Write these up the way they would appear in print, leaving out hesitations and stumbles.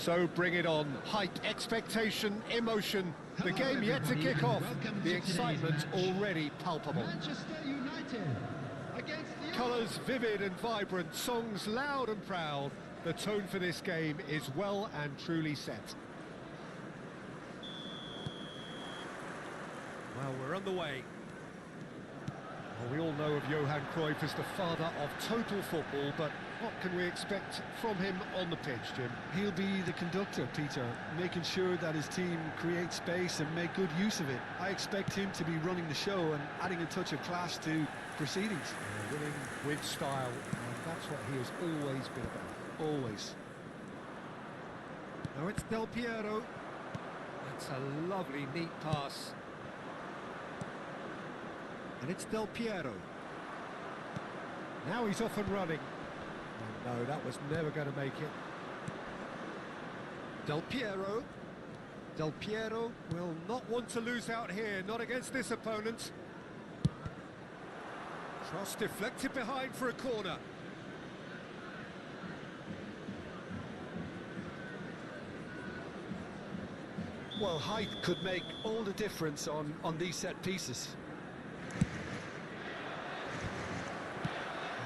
So bring it on. Hype, expectation, emotion. The game yet to kick off. The excitement already palpable. Manchester United against the Colours vivid and vibrant, songs loud and proud. The tone for this game is well and truly set. Well, we're on the way. Well, we all know of Johan Cruyff as the father of total football, but what can we expect from him on the pitch, Jim? He'll be the conductor, Peter, making sure that his team create space and make good use of it. I expect him to be running the show and adding a touch of class to proceedings. Winning with style, and that's what he has always been about. Always. Now it's Del Piero. That's a lovely, neat pass. And it's Del Piero. Now he's off and running. Oh, no, that was never going to make it. Del Piero. Del Piero will not want to lose out here, not against this opponent. Cross deflected behind for a corner. Well, height could make all the difference on these set pieces.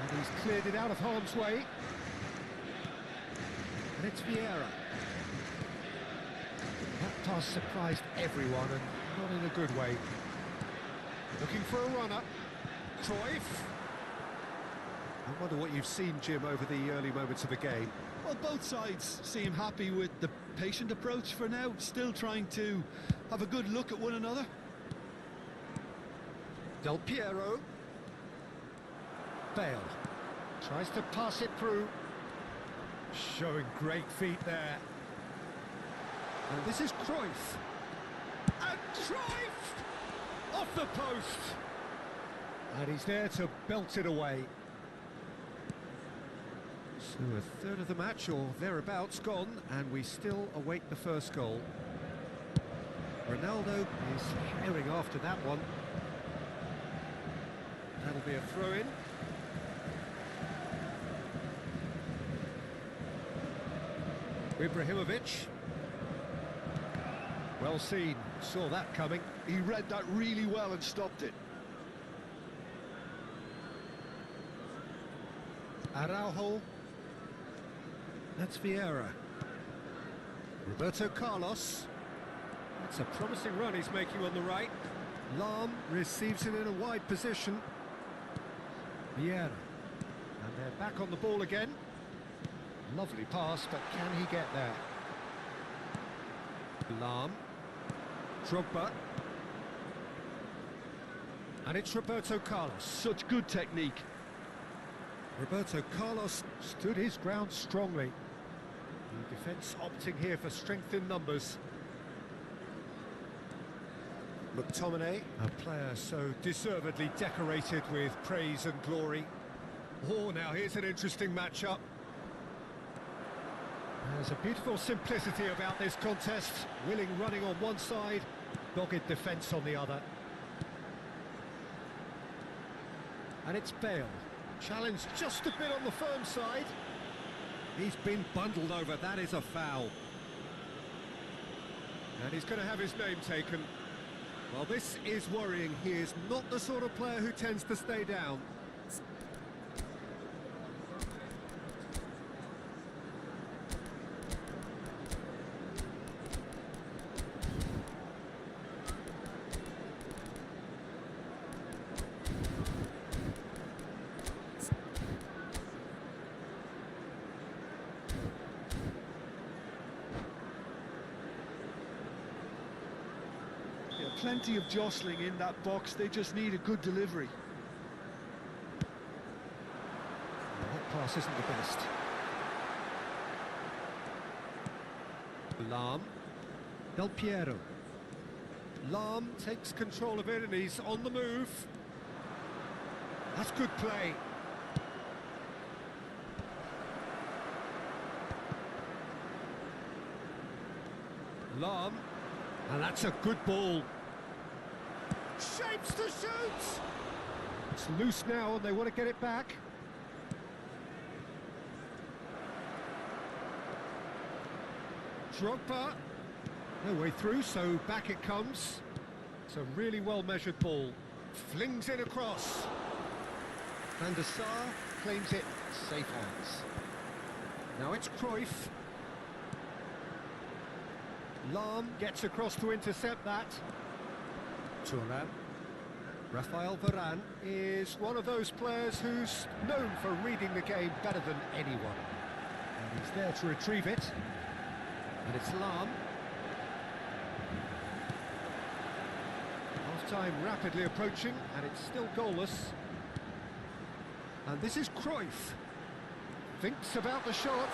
And he's cleared it out of harm's way. And it's Vieira. That pass surprised everyone, and not in a good way. Looking for a runner. Cruyff. I wonder what you've seen, Jim, over the early moments of the game. Well, both sides seem happy with the patient approach for now, still trying to have a good look at one another. Del Piero. Bale tries to pass it through. Showing great feet there. And this is Cruyff. And Cruyff! Off the post! And he's there to belt it away. So a third of the match, or thereabouts, gone, and we still await the first goal. Ronaldo is herring after that one. That'll be a throw-in. Ibrahimovic. Well seen, saw that coming. He read that really well and stopped it. Araujo. That's Vieira. Roberto Carlos. That's a promising run he's making on the right. Lahm receives it in a wide position. Vieira. And they're back on the ball again. Lovely pass, but can he get there? Lahm. Drogba. And it's Roberto Carlos. Such good technique. Roberto Carlos stood his ground strongly. The defence opting here for strength in numbers. McTominay, a player so deservedly decorated with praise and glory. Oh, now here's an interesting matchup. There's a beautiful simplicity about this contest. Willing running on one side, dogged defence on the other. And it's Bale. Challenged just a bit on the firm side. He's been bundled over, that is a foul. And he's going to have his name taken. Well, this is worrying. He is not the sort of player who tends to stay down. Plenty of jostling in that box, they just need a good delivery. That pass isn't the best. Lahm. Del Piero. Lahm takes control of it and he's on the move. That's good play. Lahm. And that's a good ball. Shapes to shoot! It's loose now and they want to get it back. Drogba. No way through, so back it comes. It's a really well-measured ball. Flings it across. Van der Sar claims it. Safe hands. Now it's Cruyff. Lahm gets across to intercept that. Thuram. Rafael Varane is one of those players who's known for reading the game better than anyone. And he's there to retrieve it. And it's Lahm. Half-time rapidly approaching, and it's still goalless. And this is Cruyff. Thinks about the shot.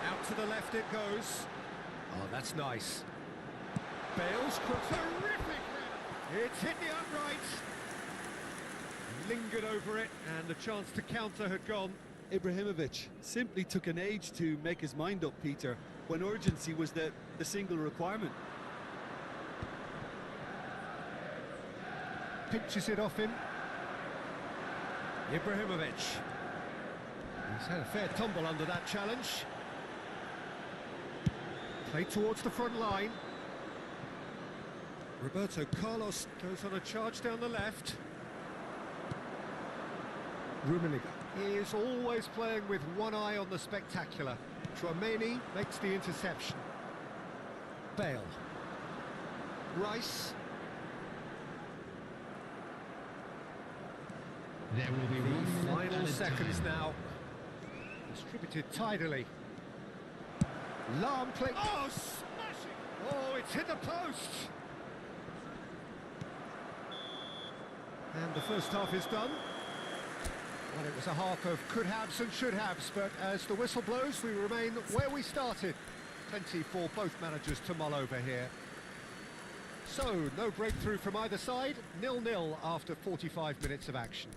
Out to the left it goes. Oh, that's nice. Bale's cross. Terrific! It's hit the upright. Lingered over it, and the chance to counter had gone. Ibrahimovic simply took an age to make his mind up, Peter, when urgency was the single requirement. Pinches it off him. Ibrahimovic. He's had a fair tumble under that challenge. Play towards the front line. Roberto Carlos goes on a charge down the left. Rummenigge is always playing with one eye on the spectacular. Tchouaméni makes the interception. Bale. Rice. There will be The 1 minute final added seconds time. now. Distributed tidily. Lahm play. Oh, smashing! Oh, it's hit the post. And the first half is done. Well, it was a half of could-haves and should-haves, but as the whistle blows, we remain where we started. Plenty for both managers to mull over here. So, no breakthrough from either side, 0-0 after 45 minutes of action.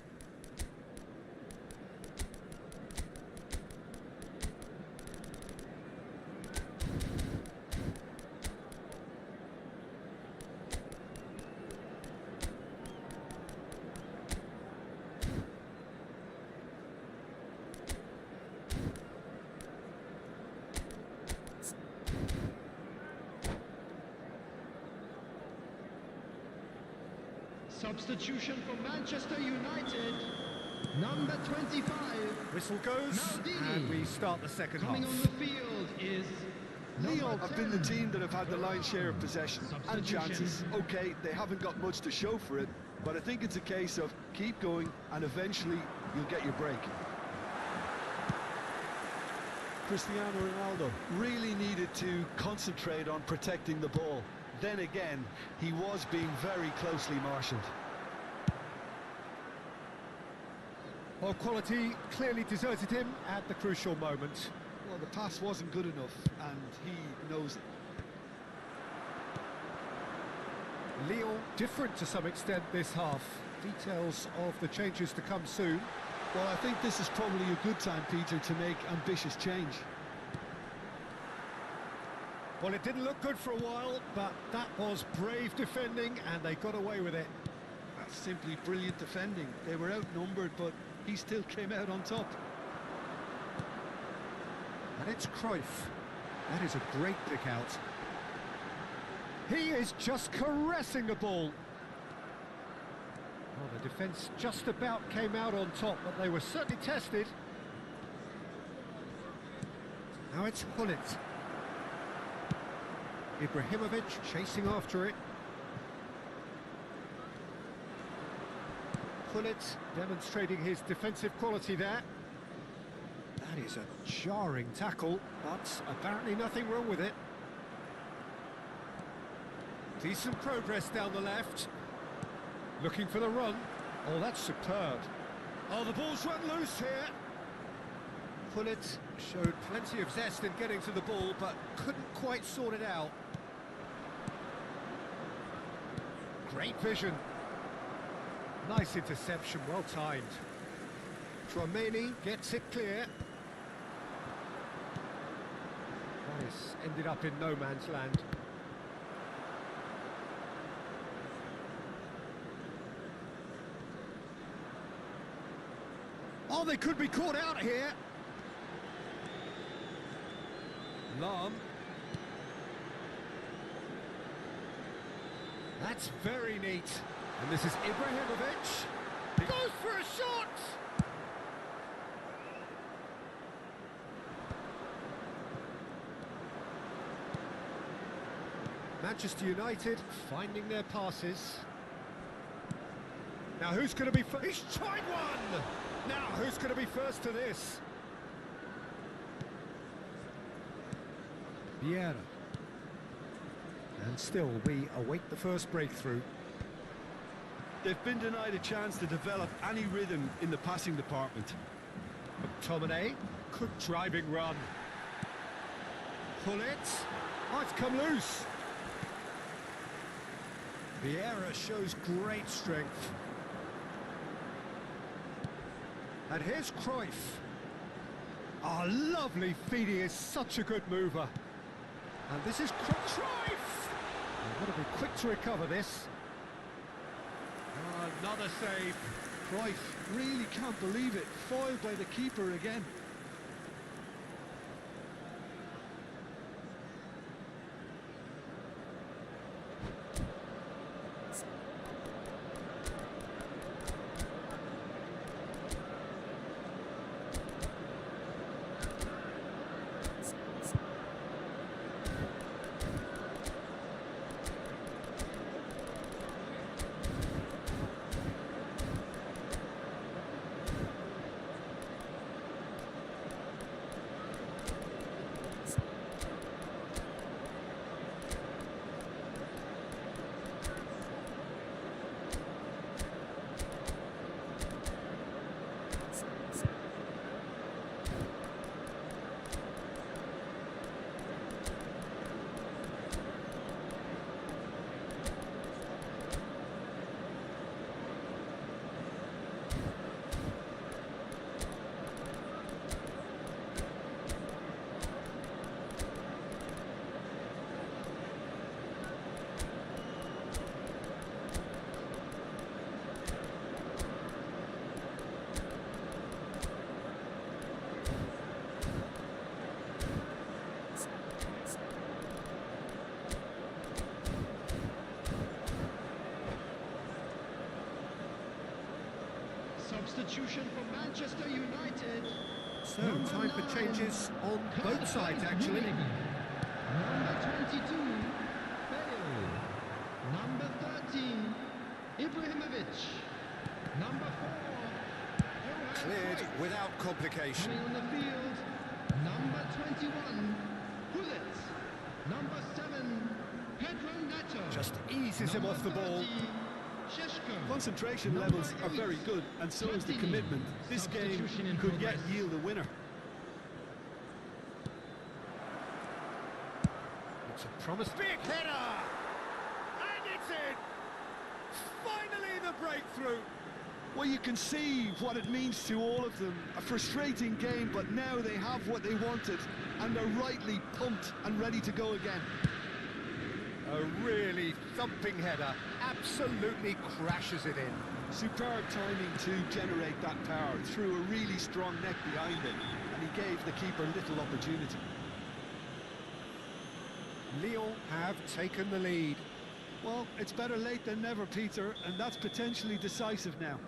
Substitution for Manchester United. Number 25. Whistle goes, Maldini. and we start the second Coming half. on the field is Lyon number have been the 10. team that have had the lion's share of possession and Substitution. chances. Okay, they haven't got much to show for it, but I think it's a case of keep going and eventually you'll get your break. Cristiano Ronaldo really needed to concentrate on protecting the ball. Then again, he was being very closely marshalled. Well, quality clearly deserted him at the crucial moment. Well, the pass wasn't good enough, and he knows it. Lyon different to some extent this half. Details of the changes to come soon. Well, I think this is probably a good time, Peter, to make ambitious change. Well, it didn't look good for a while, but that was brave defending, and they got away with it. That's simply brilliant defending. They were outnumbered, but he still came out on top. And it's Cruyff. That is a great pick out. He is just caressing the ball. Well, the defence just about came out on top, but they were certainly tested. Now it's Gullit. Ibrahimovic chasing after it. Gullit demonstrating his defensive quality there. That is a jarring tackle, but apparently nothing wrong with it. Decent progress down the left. Looking for the run. Oh, that's superb. Oh, the ball's run loose here. Gullit showed plenty of zest in getting to the ball, but couldn't quite sort it out. Great vision. Nice interception, well timed. Tchouaméni gets it clear. Nice, ended up in no man's land. Oh, they could be caught out here. Lahm. That's very neat. And this is Ibrahimovic. He goes for a shot! Manchester United finding their passes. Now who's going to be first? He's tried one! Now who's going to be first to this? Vieira. And still we await the first breakthrough. They've been denied a chance to develop any rhythm in the passing department. McTominay, good driving run. Pull it. Oh, it's come loose. Vieira shows great strength. And here's Cruyff. Oh, lovely feed, he is such a good mover. And this is Cruyff! You've got to be quick to recover this. Oh, another save. Cruyff really can't believe it, foiled by the keeper again. Substitution for Manchester United. So, time for changes on both sides, actually. Number 22, Bale. Number 13, Ibrahimovic. Number 4, Johan Cleared Cruyff. without complication. Coming on the field, number 21, Gullit. Number 7, Pedro Neto. Just eases him off the ball. 30, Sheshko. Concentration Number levels are 8, very good, and so is the Platini. commitment. This game Substitution in could yet progress. yield a winner. It's a promise. Big header! And it's in! Finally the breakthrough! Well, you can see what it means to all of them. A frustrating game, but now they have what they wanted, and they're rightly pumped and ready to go again. A really thumping header, absolutely crashes it in. Superb timing to generate that power, threw a really strong neck behind it, and he gave the keeper little opportunity. Lyon have taken the lead. Well, it's better late than never, Peter, and that's potentially decisive now.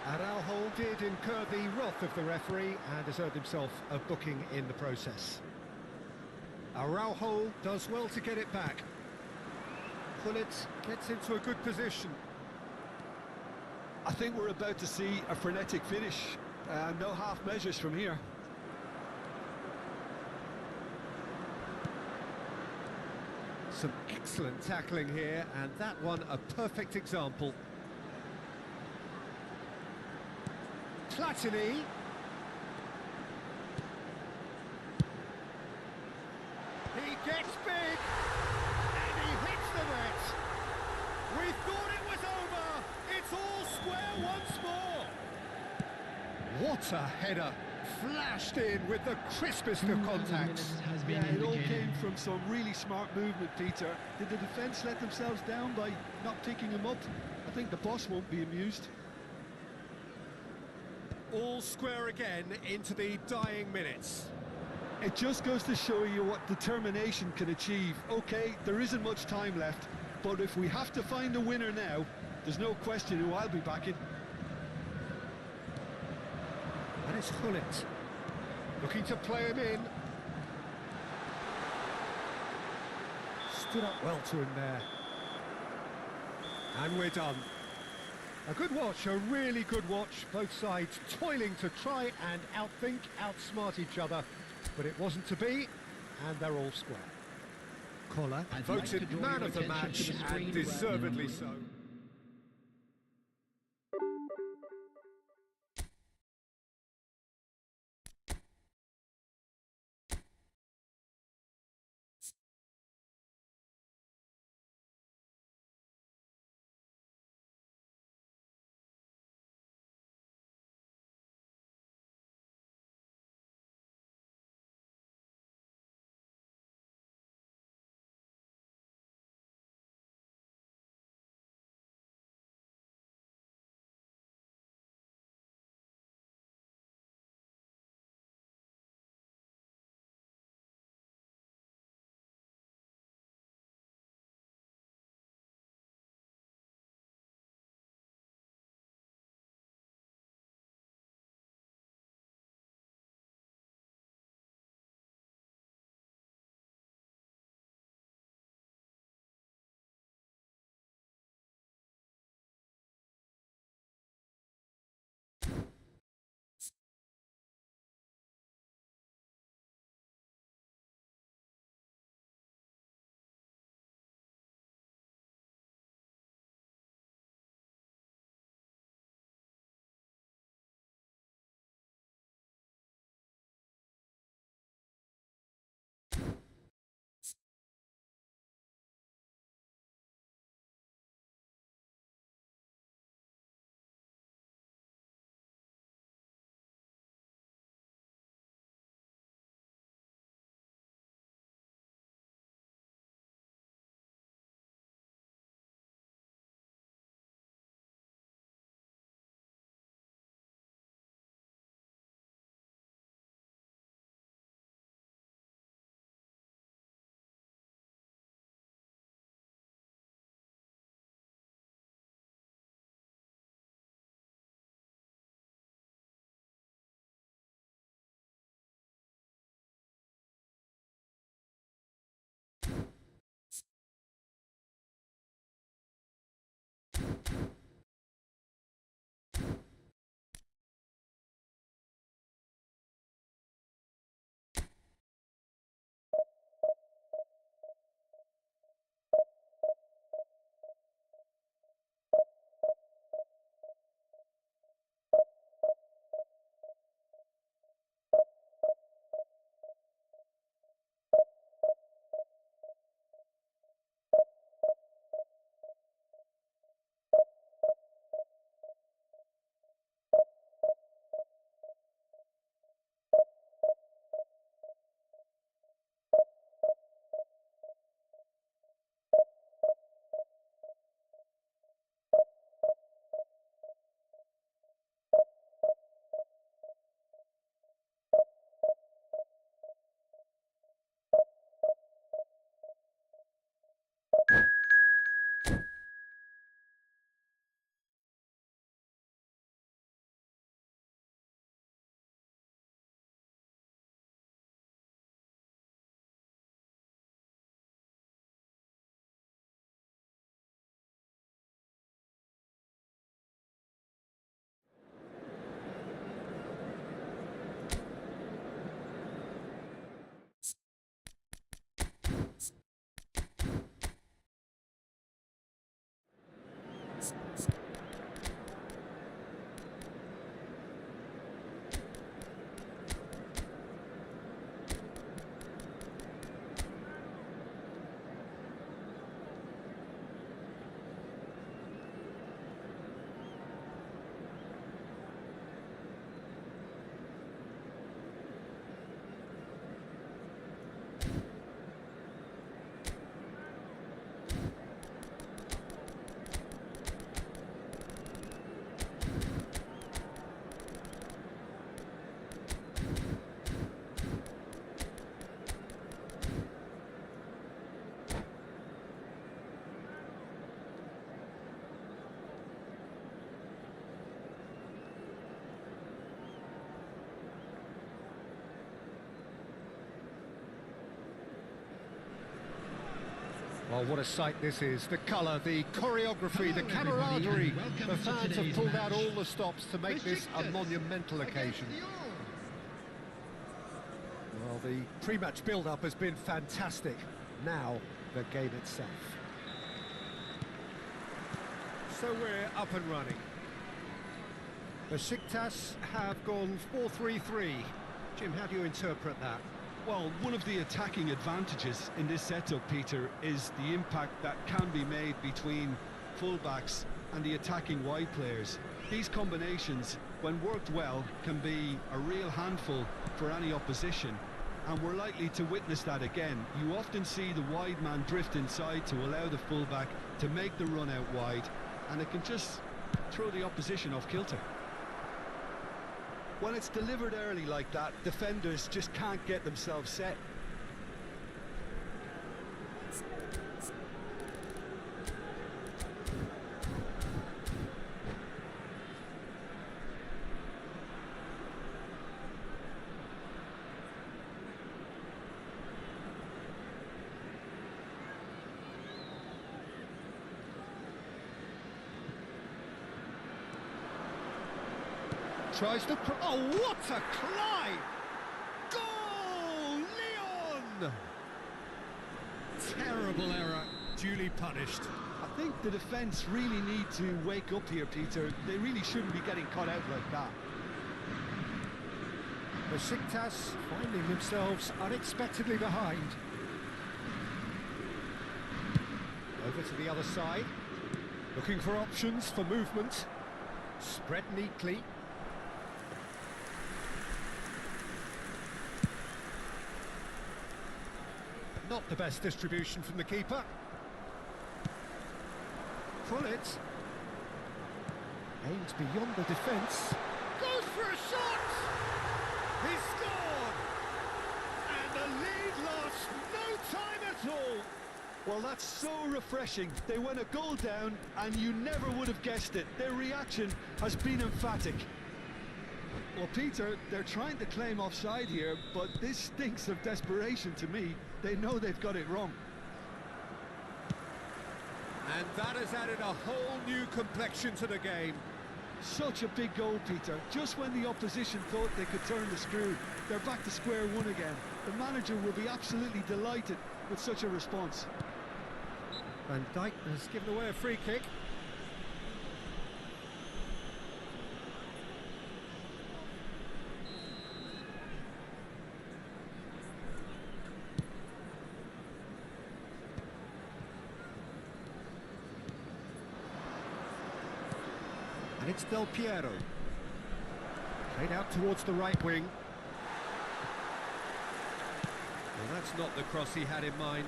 Araujo did incur the wrath of the referee and has earned himself a booking in the process. Araujo does well to get it back. Gullit gets into a good position. I think we're about to see a frenetic finish. No half measures from here. Some excellent tackling here, and that one a perfect example. Platini. He gets big, and he hits the net. We thought it was over. It's all square once more. What a header. Flashed in with the crispest of contacts. Yeah, it all came from some really smart movement, Peter. Did the defence let themselves down by not picking him up? I think the boss won't be amused. All square again into the dying minutes. It just goes to show you what determination can achieve. Okay, there isn't much time left, but if we have to find a winner now, there's no question who I'll be backing. And it's Hullet. Looking to play him in. Stood up well to him there. And we're done. A good watch, a really good watch. Both sides toiling to try and outthink, outsmart each other. But it wasn't to be, and they're all square. Collar voted man of the match, and deservedly so. Well, what a sight this is. The colour, the choreography, the Hello, everybody, camaraderie. and welcome The to fans have today's pulled out match. all the stops to make this a Besiktas monumental against occasion. Lyon. Well, the pre-match build-up has been fantastic. Now, the game itself. So we're up and running. Besiktas have gone 4-3-3. Jim, how do you interpret that? Well, one of the attacking advantages in this setup, Peter, is the impact that can be made between fullbacks and the attacking wide players. These combinations, when worked well, can be a real handful for any opposition, and we're likely to witness that again. You often see the wide man drift inside to allow the fullback to make the run out wide, and it can just throw the opposition off kilter. When it's delivered early like that, defenders just can't get themselves set. Tries to... Oh, what a climb! Goal! Leon! Terrible error, duly punished. I think the defence really need to wake up here, Peter. They really shouldn't be getting caught out like that. Besiktas finding themselves unexpectedly behind. Over to the other side. Looking for options for movement. Spread neatly. Not the best distribution from the keeper. Pullet aims beyond the defence. Goes for a shot! He scored! And the lead lost no time at all! Well, that's so refreshing. They went a goal down, and you never would have guessed it. Their reaction has been emphatic. Well, Peter, they're trying to claim offside here, but this stinks of desperation to me. They know they've got it wrong. And that has added a whole new complexion to the game. Such a big goal, Peter. Just when the opposition thought they could turn the screw, they're back to square one again. The manager will be absolutely delighted with such a response. Van Dijk has given away a free kick. And it's Del Piero. Played out towards the right wing. Well, that's not the cross he had in mind.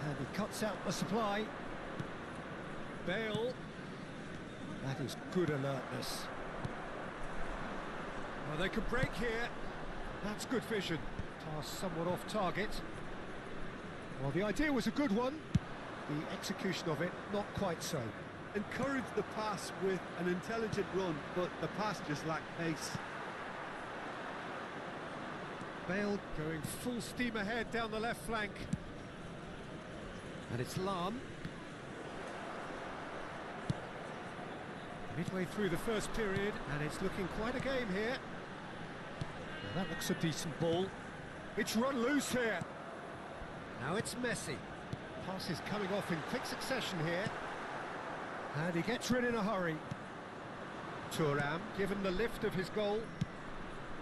And he cuts out the supply. Bale. That is good alertness. Well, they could break here. That's good vision. Pass somewhat off target. Well, the idea was a good one. The execution of it, not quite so. Encourage the pass with an intelligent run, but the pass just lacked pace. Bale going full steam ahead down the left flank. And it's Lam. Midway through the first period, and it's looking quite a game here. Well, that looks a decent ball. It's run loose here. Now it's Messi. Pass is coming off in quick succession here. And he gets rid in a hurry. Thuram, given the lift of his goal.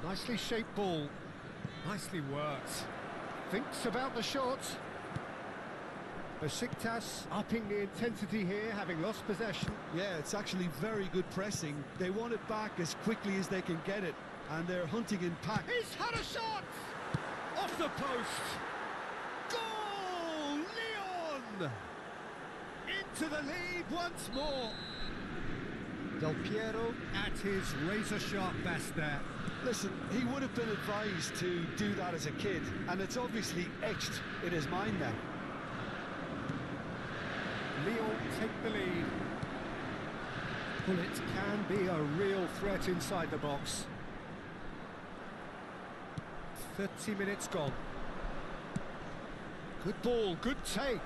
Nicely shaped ball. Nicely worked. Thinks about the shot. Besiktas upping the intensity here, having lost possession. Yeah, it's actually very good pressing. They want it back as quickly as they can get it, and they're hunting in pack. He's had a shot! Off the post! Goal! Leon! Into the lead once more. Del Piero at his razor-sharp best there. Listen, he would have been advised to do that as a kid, and it's obviously etched in his mind now. Lyon take the lead. Pullet can be a real threat inside the box. 30 minutes gone. Good ball, good take.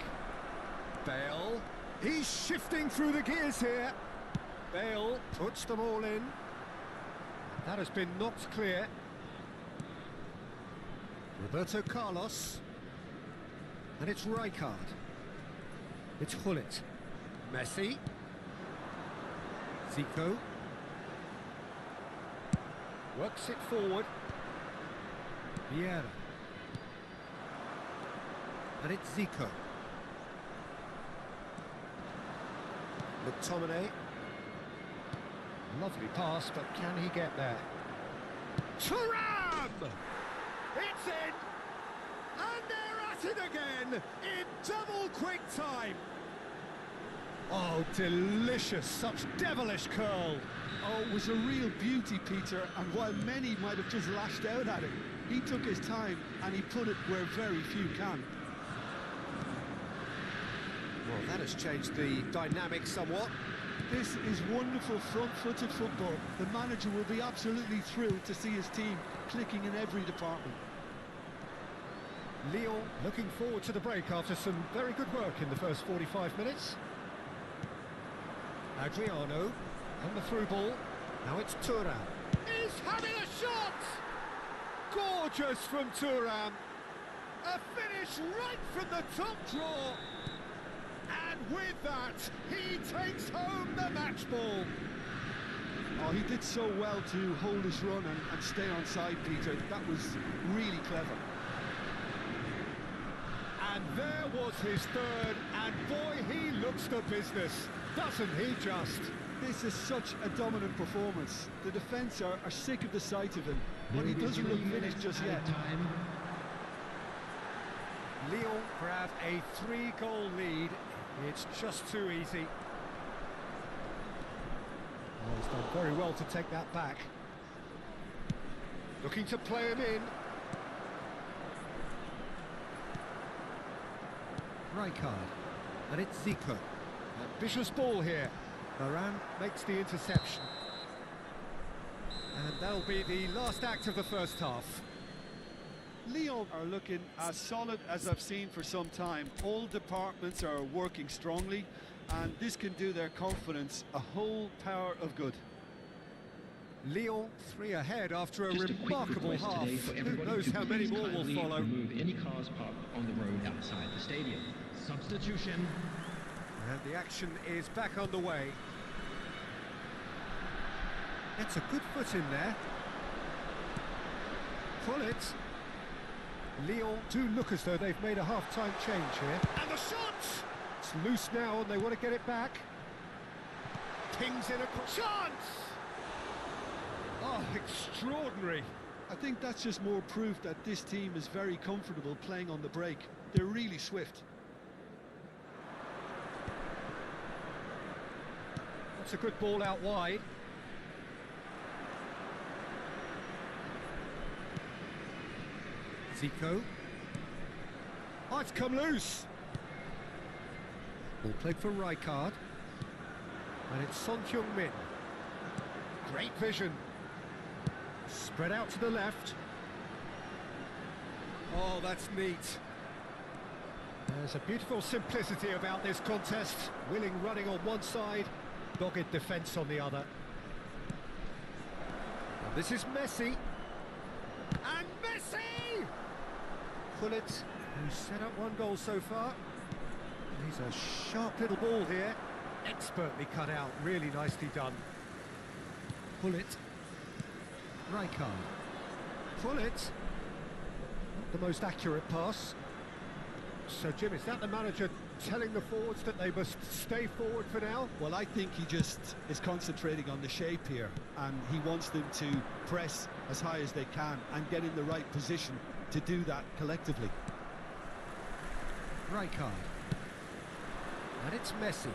Bale. He's shifting through the gears here. Bale puts them all in. That has been knocked clear. Roberto Carlos. And it's Rijkaard. It's Gullit. Messi. Zico. Works it forward. Vieira. And it's Zico. McTominay. Lovely pass, but can he get there? Thuram! It's in! And they're at it again in double quick time. Oh, delicious, such devilish curl. Oh, it was a real beauty, Peter, and while many might have just lashed out at it, he took his time and he put it where very few can. Well, that has changed the dynamic somewhat. This is wonderful front-footed football. The manager will be absolutely thrilled to see his team clicking in every department. Lyon looking forward to the break after some very good work in the first 45 minutes. Adriano, and the through ball. Now it's Thuram. He's having a shot! Gorgeous from Thuram. A finish right from the top draw. And with that, he takes home the match ball. Oh, he did so well to hold his run and stay on side, Peter. That was really clever. And there was his third, and boy, he looks the business, doesn't he just? This is such a dominant performance. The defence are sick of the sight of him, but he doesn't look finished just yet. Lyon grab a 3-goal lead. It's just too easy. Oh, he's done very well to take that back. Looking to play him in. Rijkaard, and it's Zico. Ambitious ball here. Varane makes the interception. And that'll be the last act of the first half. Lyon are looking as solid as I've seen for some time. All departments are working strongly, and this can do their confidence a whole power of good. Lyon 3 ahead after a remarkable half. Who knows how many more will follow. Remove any cars parked on the road outside the stadium. Substitution. And the action is back underway. It's a good foot in there. Gullit. Lyon do look as though they've made a half-time change here. And the shot! It's loose now and they want to get it back. Pings in a chance! Oh, extraordinary. I think that's just more proof that this team is very comfortable playing on the break. They're really swift. That's a good ball out wide. Zico. Oh, it's come loose. Ball played for Rijkaard. And it's Son Heung-min. Great vision. Spread out to the left. Oh, that's neat. There's a beautiful simplicity about this contest. Willing running on one side, dogged defence on the other. And this is Messi. And Messi! Gullit, who's set up 1 goal so far. He's a sharp little ball here. Expertly cut out, really nicely done. Gullit. Rijkaard. Gullit. Not the most accurate pass. So, Jim, is that the manager telling the forwards that they must stay forward for now? Well, I think he just is concentrating on the shape here, and he wants them to press as high as they can and get in the right position to do that collectively. Rijkaard. And it's Messi.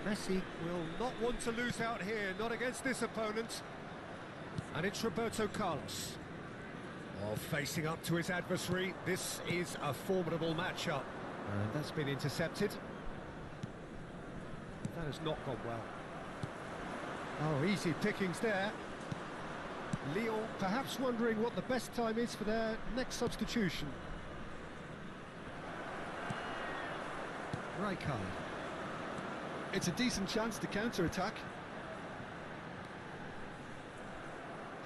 Messi will not want to lose out here, not against this opponent. And it's Roberto Carlos. Oh, facing up to his adversary, this is a formidable matchup. And that's been intercepted. That has not gone well. Oh, easy pickings there. Lyon perhaps wondering what the best time is for their next substitution. Rijkaard. It's a decent chance to counter-attack.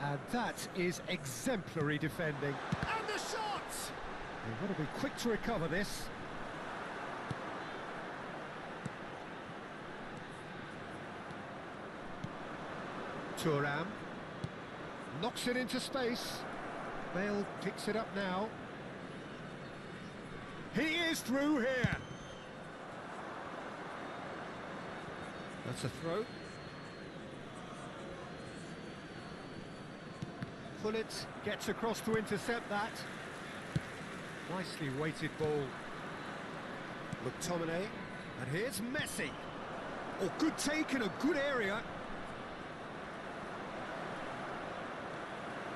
And that is exemplary defending. And the shot! They've got to be quick to recover this. Thuram knocks it into space. Bale picks it up now. He is through here. That's a throw. Pullet gets across to intercept that. Nicely weighted ball. McTominay, and here's Messi. Oh, good take in a good area.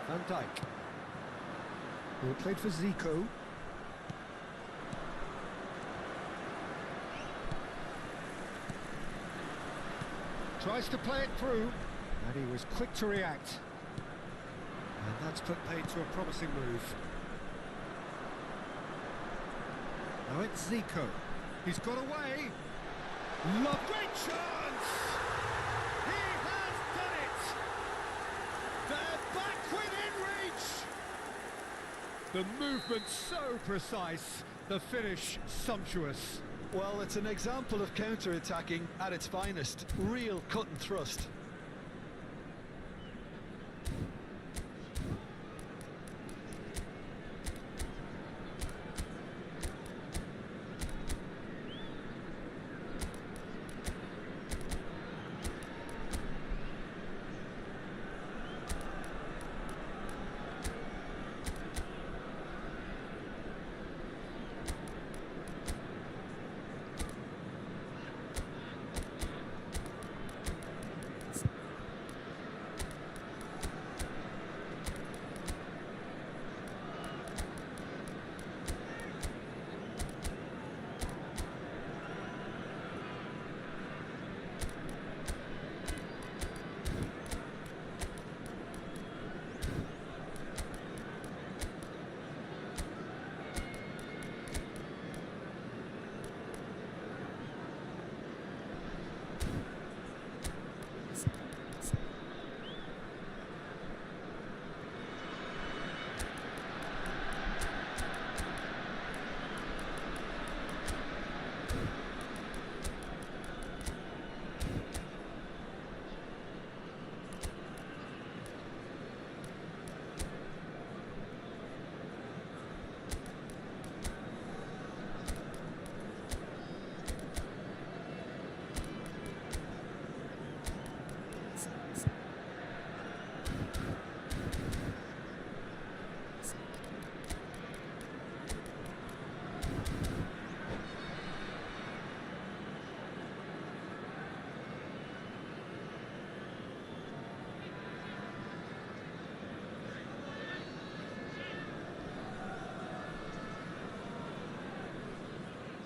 Van Dijk. Ball played for Zico. Tries to play it through, and he was quick to react. And that's put paid to a promising move. Now it's Zico. He's got away. Lovely chance! He has done it! They're back within reach! The movement so precise, the finish sumptuous. Well, it's an example of counter-attacking at its finest. Real cut and thrust.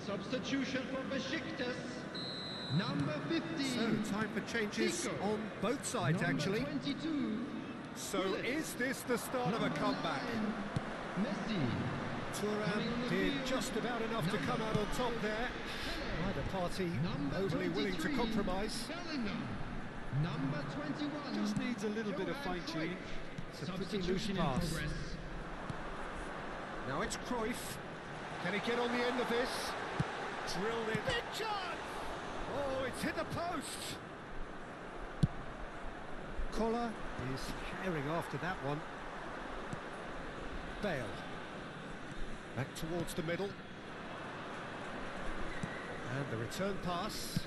Substitution for Besiktas, number 15. So, time for changes Zico. on both sides, Number actually. 22. So, Pullet. is this the start of a Number comeback? 9, Messi. Thuram Coming on the did field. just about enough to come out on top there. Neither party Number overly willing to 23, compromise. Bellingham. Number 21. Just needs a little bit of Johan fine-tuning. Cruyff. It's a pretty loose Substitution in pass. progress. Now it's Cruyff. Can he get on the end of this? Drilled in. Big chance! Oh, it's hit the post! Collar is herring after that one. Bale. Back towards the middle. And the return pass.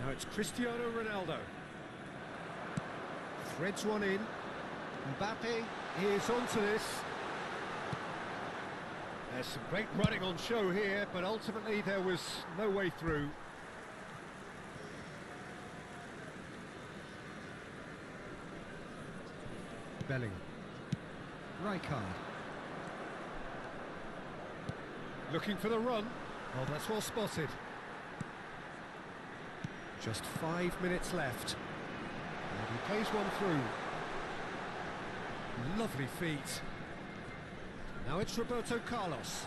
Now it's Cristiano Ronaldo. Threads one in. Mbappe is onto this. There's some great running on show here, but ultimately there was no way through. Bellingham. Rijkaard. Looking for the run. Oh, that's well spotted. Just 5 minutes left. And he plays one through. Lovely feet. Now it's Roberto Carlos.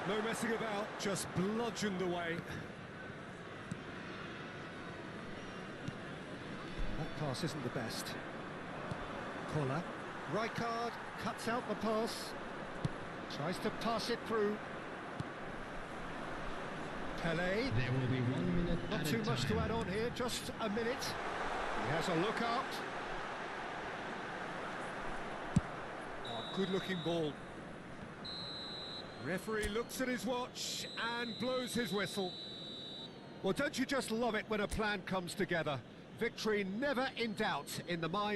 No messing about, just bludgeoned away. That pass isn't the best. Koller. Rijkaard cuts out the pass. Tries to pass it through. Pele. There will be 1 minute Not too much to add on here, just a minute. He has a look out. Oh, good-looking ball. Referee looks at his watch and blows his whistle. Well, don't you just love it when a plan comes together? Victory never in doubt in the mind